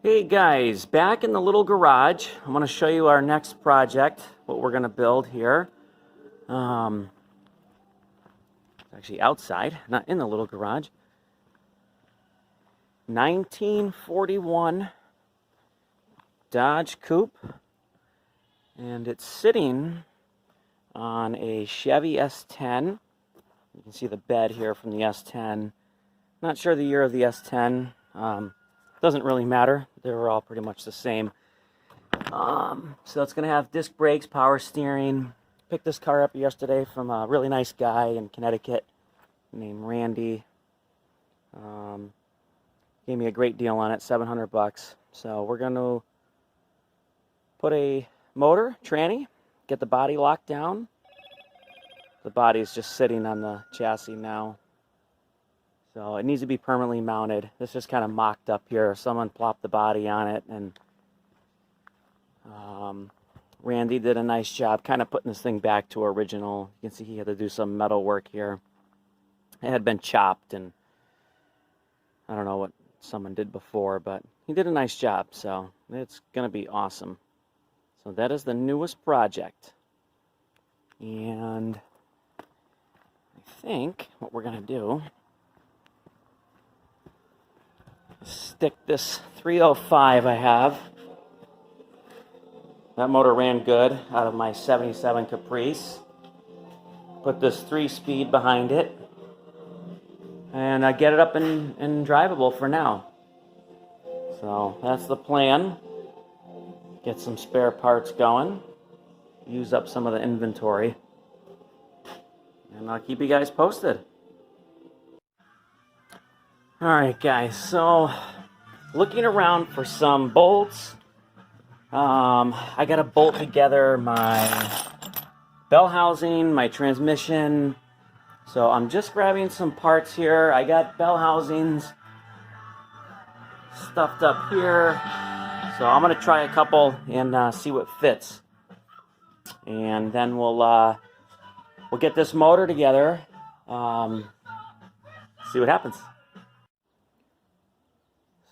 Hey guys, back in the little garage. I'm going to show you our next project, what we're going to build here. It's actually outside, not in the little garage. 1941 Dodge Coupe, and it's sitting on a Chevy S10. You can see the bed here from the S10. Not sure the year of the S10. Doesn't really matter. They were all pretty much the same. So it's going to have disc brakes, power steering. Picked this car up yesterday from a really nice guy in Connecticut named Randy. Gave me a great deal on it, $700. So we're going to put a motor, tranny, get the body locked down. The body is just sitting on the chassis now. So it needs to be permanently mounted. This is kind of mocked up here. Someone plopped the body on it, and Randy did a nice job kind of putting this thing back to original. You can see he had to do some metal work here. It had been chopped, and I don't know what someone did before, but he did a nice job, so it's going to be awesome. So that is the newest project. And I think what we're going to do, stick this 305 I have. That motor ran good out of my 77 Caprice. Put this 3-speed behind it, and I get it up and drivable for now. So that's the plan. Get some spare parts going. Use up some of the inventory. And I'll keep you guys posted. Alright guys, so looking around for some bolts. I gotta bolt together my bell housing, my transmission. So I'm just grabbing some parts here. I got bell housings stuffed up here. So I'm gonna try a couple and see what fits. And then we'll get this motor together. See what happens.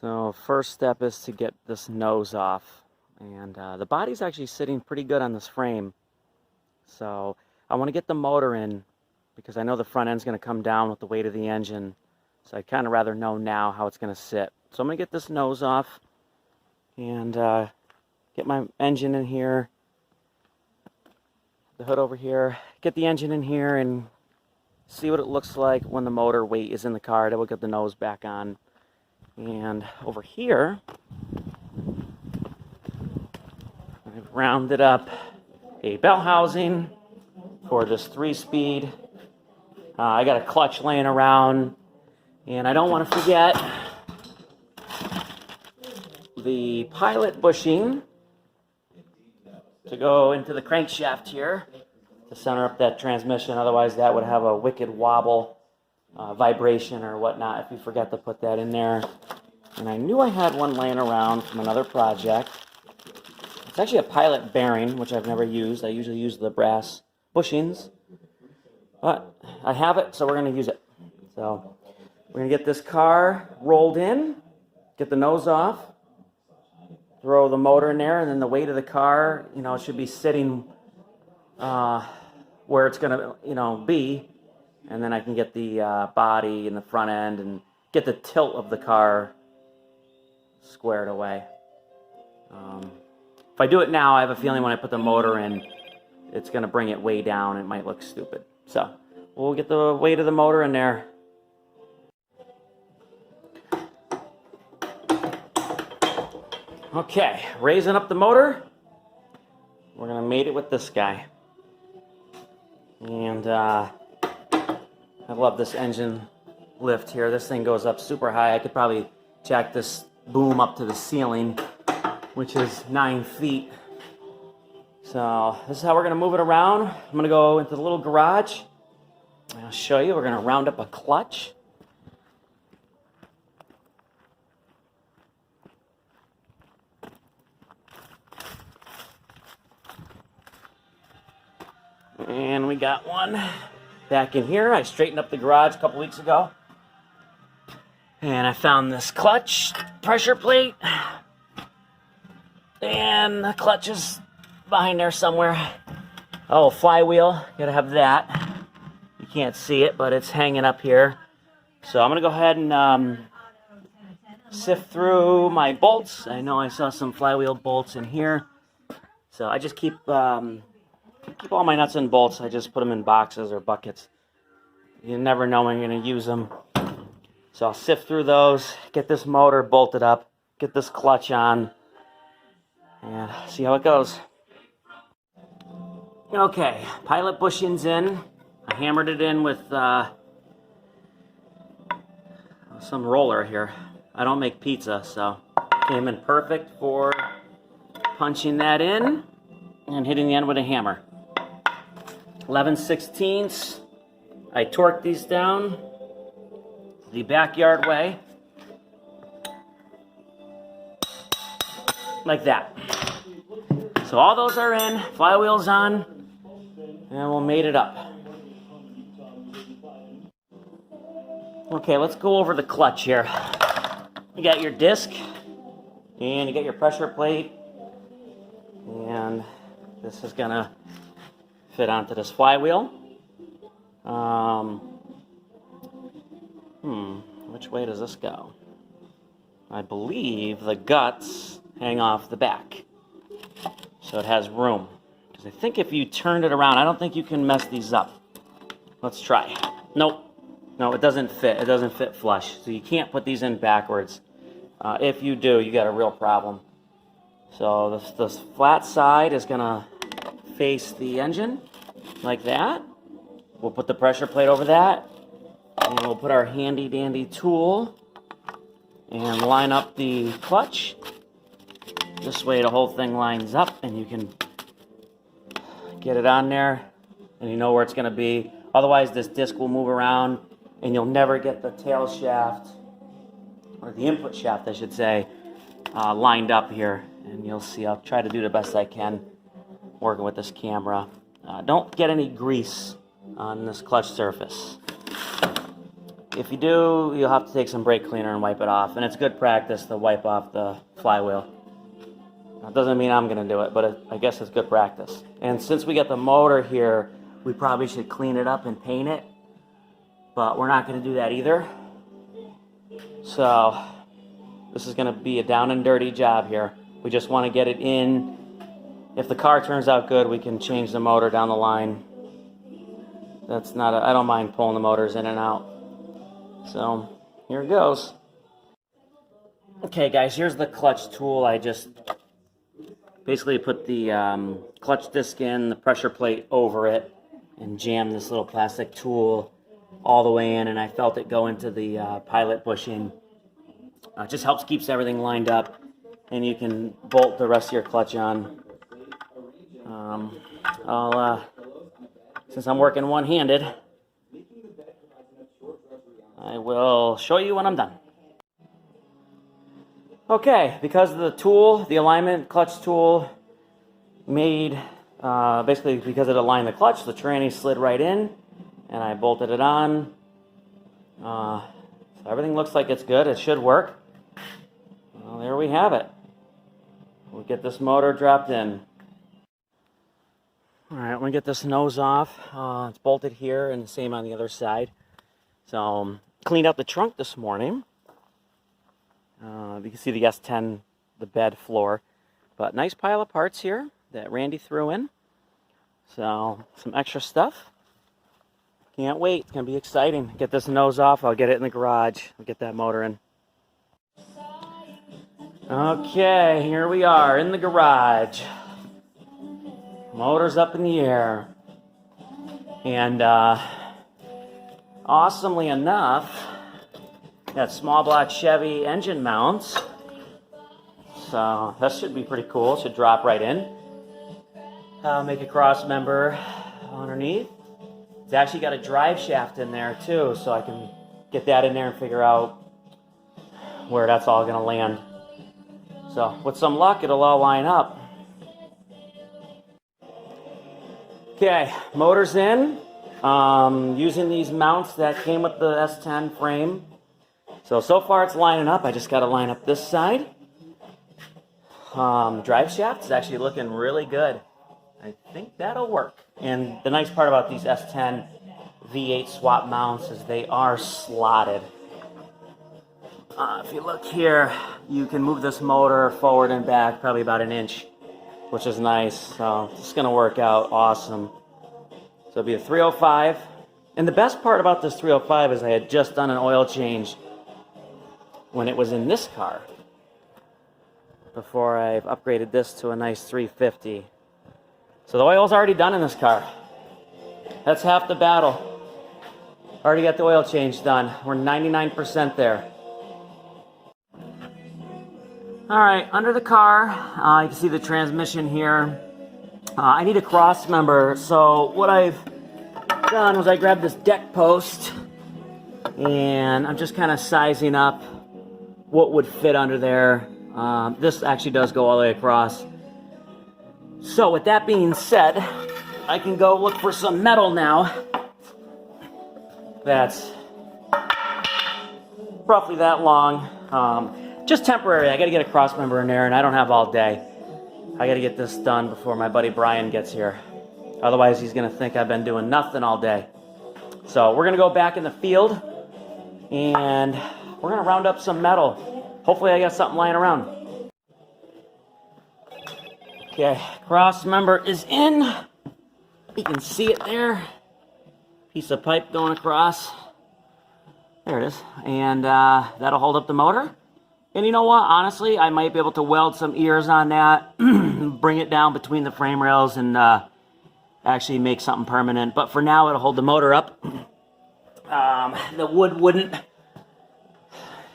So first step is to get this nose off, and the body's actually sitting pretty good on this frame. So I want to get the motor in because I know the front end's going to come down with the weight of the engine. So I'd kind of rather know now how it's going to sit. So I'm going to get this nose off and get my engine in here, the hood over here, get the engine in here and see what it looks like when the motor weight is in the car. Then we'll get the nose back on. And over here, I've rounded up a bell housing for this 3-speed. I got a clutch laying around, and I don't want to forget the pilot bushing to go into the crankshaft here to center up that transmission. Otherwise, that would have a wicked wobble. Vibration or whatnot if you forget to put that in there. And I knew I had one laying around from another project. It's actually a pilot bearing, which I've never used. I usually use the brass bushings, but I have it, so we're going to use it. So we're going to get this car rolled in, get the nose off, throw the motor in there, and then the weight of the car, it should be sitting where it's going to, be. And then I can get the body and the front end and get the tilt of the car squared away. If I do it now, I have a feeling when I put the motor in, it's going to bring it way down. It might look stupid. So we'll get the weight of the motor in there. Okay, raising up the motor. We're going to mate it with this guy. And I love this engine lift here. This thing goes up super high. I could probably jack this boom up to the ceiling, which is 9 feet. So this is how we're going to move it around. I'm going to go into the little garage. I'll show you. We're going to round up a clutch. And we got one back in here. I straightened up the garage a couple weeks ago. And I found this clutch pressure plate. And the clutch is behind there somewhere. Oh, flywheel, gotta have that. You can't see it, but it's hanging up here. So I'm gonna go ahead and sift through my bolts. I know I saw some flywheel bolts in here. So I just keep all my nuts and bolts. I just put them in boxes or buckets. You never know when you're gonna use them. So I'll sift through those, get this motor bolted up, get this clutch on, and see how it goes. Okay, pilot bushing's in. I hammered it in with some roller here. I don't make pizza, so came in perfect for punching that in and hitting the end with a hammer. 11/16. I torqued these down the backyard way, like that. So all those are in, flywheel's on, and we'll mate it up. Okay, let's go over the clutch here. You got your disc, and you got your pressure plate, and this is gonna fit onto this flywheel. Which way does this go? I believe the guts hang off the back, so it has room. Because I think if you turned it around, I don't think you can mess these up. Let's try. Nope. No, it doesn't fit. It doesn't fit flush. So you can't put these in backwards. If you do, you got a real problem. So this flat side is gonna face the engine like that. We'll put the pressure plate over that, and we'll put our handy dandy tool and line up the clutch. This way the whole thing lines up and you can get it on there and you know where it's gonna be. Otherwise this disc will move around and you'll never get the tail shaft, or the input shaft I should say, lined up here. And you'll see, I'll try to do the best I can working with this camera. Don't get any grease on this clutch surface. If you do, you'll have to take some brake cleaner and wipe it off. And it's good practice to wipe off the flywheel. That doesn't mean I'm gonna do it, but I guess it's good practice. And since we got the motor here, we probably should clean it up and paint it, but we're not gonna do that either. So this is gonna be a down and dirty job here. We just wanna get it in. If the car turns out good, we can change the motor down the line. That's not I don't mind pulling the motors in and out. So here it goes. Okay guys, here's the clutch tool. I just basically put the clutch disc in, the pressure plate over it, and jammed this little plastic tool all the way in, and I felt it go into the pilot bushing. It just helps keeps everything lined up, and you can bolt the rest of your clutch on. Since I'm working one-handed, I will show you when I'm done. Okay, because of the tool, the alignment clutch tool made, basically because it aligned the clutch, the tranny slid right in, and I bolted it on. So everything looks like it's good. It should work. Well, there we have it. We'll get this motor dropped in. All right, let me get this nose off. It's bolted here and the same on the other side. So cleaned out the trunk this morning. You can see the S10, the bed floor. But nice pile of parts here that Randy threw in. So some extra stuff. Can't wait. It's going to be exciting. Get this nose off. I'll get it in the garage. I'll get that motor in. Okay, here we are in the garage. Motor's up in the air. And awesomely enough, got small block Chevy engine mounts. So that should be pretty cool. Should drop right in. Make a cross member underneath. It's actually got a drive shaft in there too, so I can get that in there and figure out where that's all going to land. So with some luck, it'll all line up. Okay, motor's in. Using these mounts that came with the S10 frame. So far it's lining up. I just got to line up this side. drive shaft is actually looking really good. I think that'll work. And the nice part about these S10 V8 swap mounts is they are slotted. If you look here, you can move this motor forward and back probably about an inch, which is nice. So it's going to work out awesome. So it'll be a 305. And the best part about this 305 is I had just done an oil change when it was in this car, before I've upgraded this to a nice 350. So the oil's already done in this car. That's half the battle. Already got the oil change done. We're 99% there. All right, under the car, you can see the transmission here. I need a cross member. So what I've done was I grabbed this deck post and I'm just kind of sizing up what would fit under there. This actually does go all the way across. So with that being said, I can go look for some metal now that's roughly that long. Just temporary. I got to get a cross member in there, and I don't have all day. I got to get this done before my buddy Brian gets here. Otherwise, he's going to think I've been doing nothing all day. So we're going to go back in the field, and we're going to round up some metal. Hopefully I got something lying around. Okay, cross member is in. You can see it there. Piece of pipe going across. There it is. And that'll hold up the motor. And you know what? Honestly, I might be able to weld some ears on that, bring it down between the frame rails, and actually make something permanent. But for now, it'll hold the motor up. The wood wouldn't.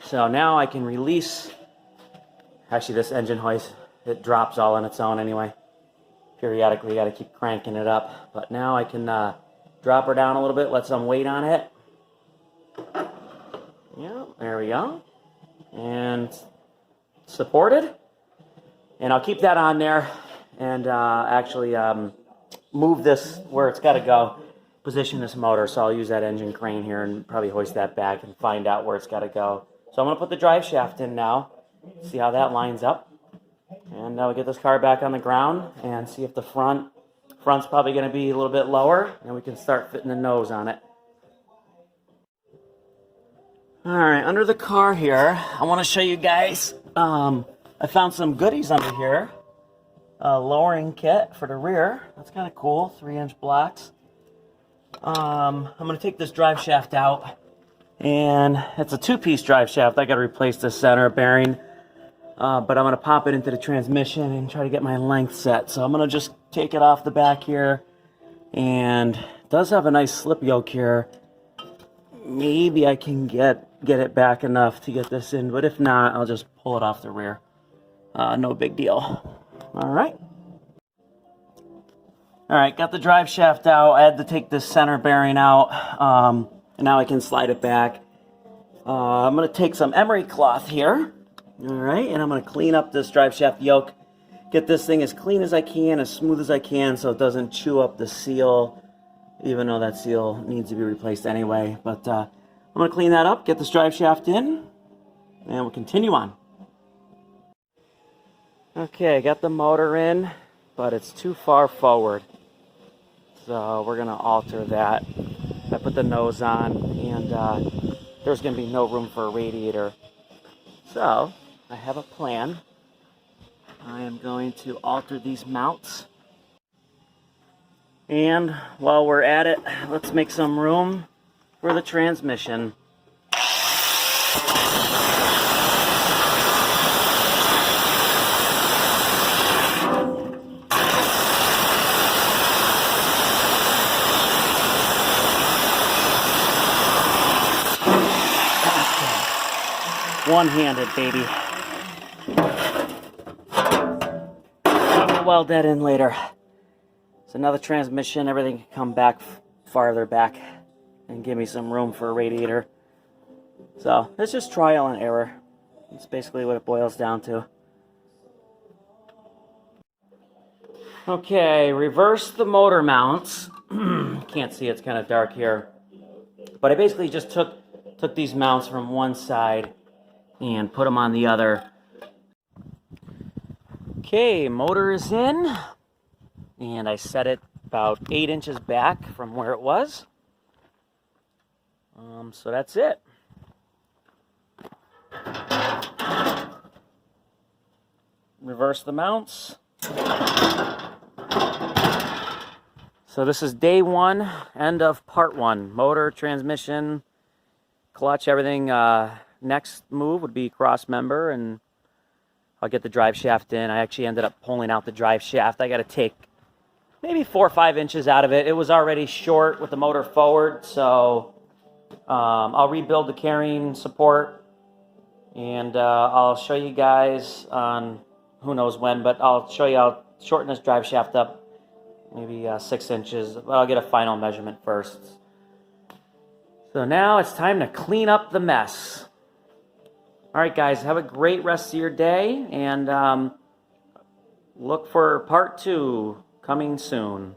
So now I can release. Actually, this engine hoist, it drops all on its own anyway. Periodically, you got to keep cranking it up. But now I can drop her down a little bit, let some weight on it. Yeah, there we go. And supported. And I'll keep that on there and actually move this where it's got to go. Position this motor, so I'll use that engine crane here and probably hoist that back and find out where it's got to go. So I'm going to put the drive shaft in now, see how that lines up. And we'll get this car back on the ground and see if the front's probably going to be a little bit lower, and we can start fitting the nose on it. All right, under the car here, I want to show you guys, I found some goodies under here. A lowering kit for the rear. That's kind of cool, 3-inch blocks. I'm going to take this drive shaft out, and it's a 2-piece drive shaft. I got to replace the center bearing, but I'm going to pop it into the transmission and try to get my length set. So I'm going to just take it off the back here, and it does have a nice slip yoke here. Maybe I can get it back enough to get this in, but if not, I'll just pull it off the rear. No big deal. All right. All right, got the drive shaft out. I had to take this center bearing out, and now I can slide it back. I'm going to take some emery cloth here, all right, and I'm going to clean up this drive shaft yoke. Get this thing as clean as I can, as smooth as I can, so it doesn't chew up the seal, even though that seal needs to be replaced anyway. But I'm going to clean that up, get this drive shaft in, and we'll continue on. Okay, got the motor in, but it's too far forward. So we're going to alter that. I put the nose on, and there's going to be no room for a radiator. So I have a plan. I am going to alter these mounts. And while we're at it, let's make some room for the transmission. One-handed, baby. I'll weld that in later. So now the transmission, everything can come back farther back and give me some room for a radiator. So it's just trial and error. That's basically what it boils down to. Okay, reverse the motor mounts. Can't see, it's kind of dark here. But I basically just took these mounts from one side and put them on the other. Okay, motor is in, and I set it about 8 inches back from where it was. So that's it. Reverse the mounts. So this is day one, end of part one. Motor, transmission, clutch, everything. Next move would be cross member, and I'll get the drive shaft in. I actually ended up pulling out the drive shaft. I got to take maybe 4 or 5 inches out of it. It was already short with the motor forward, so I'll rebuild the carrying support, and I'll show you guys on who knows when, but I'll show you I'll shorten this drive shaft up maybe 6 inches, but I'll get a final measurement first. So now it's time to clean up the mess. All right, guys, have a great rest of your day, and look for part 2 coming soon.